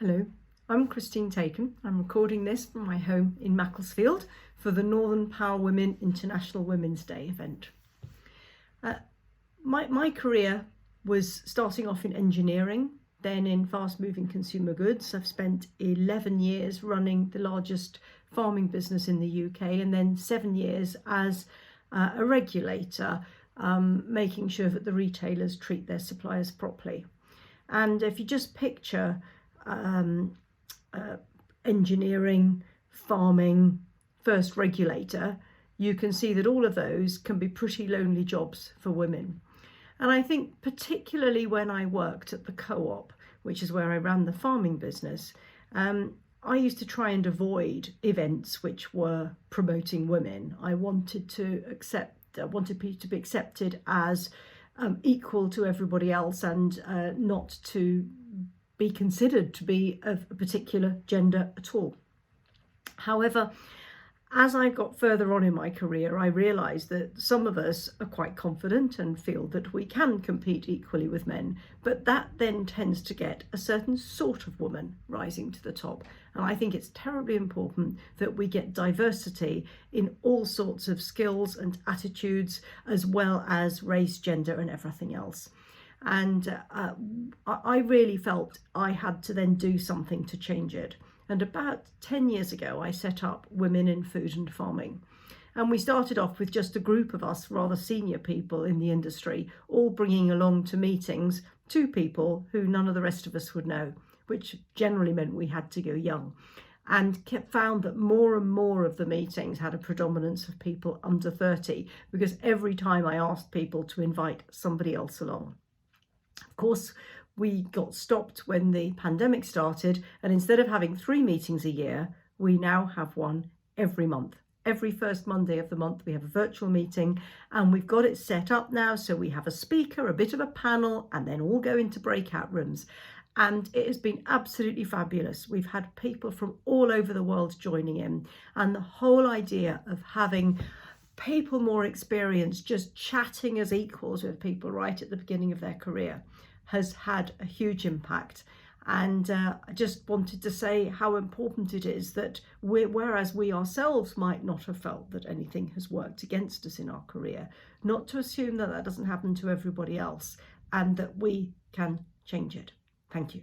Hello, I'm Christine Tacon. I'm recording this from my home in Macclesfield for the Northern Power Women International Women's Day event. My career was starting off in engineering, then in fast-moving consumer goods. I've spent 11 years running the largest farming business in the UK, and then 7 years as a regulator, making sure that the retailers treat their suppliers properly. And if you just picture engineering, farming, first regulator, you can see that all of those can be pretty lonely jobs for women. And I think particularly when I worked at the co-op, which is where I ran the farming business, I used to try and avoid events which were promoting women. I wanted people to be accepted as equal to everybody else, and not to be considered to be of a particular gender at all. However, as I got further on in my career, I realised that some of us are quite confident and feel that we can compete equally with men, but that then tends to get a certain sort of woman rising to the top. And I think it's terribly important that we get diversity in all sorts of skills and attitudes, as well as race, gender and everything else. And I really felt I had to then do something to change it. And about 10 years ago, I set up Women in Food and Farming. And we started off with just a group of us rather senior people in the industry, all bringing along to meetings 2 people who none of the rest of us would know, which generally meant we had to go young. And found that more and more of the meetings had a predominance of people under 30, because every time I asked people to invite somebody else along. Of course, we got stopped when the pandemic started, and instead of having 3 meetings a year, we now have one every month. Every first Monday of the month we have a virtual meeting, and we've got it set up now so we have a speaker, a bit of a panel, and then all go into breakout rooms. And it has been absolutely fabulous. We've had people from all over the world joining in, and the whole idea of having people more experienced just chatting as equals with people right at the beginning of their career has had a huge impact. And I just wanted to say how important it is that whereas we ourselves might not have felt that anything has worked against us in our career, not to assume that that doesn't happen to everybody else, and that we can change it. Thank you.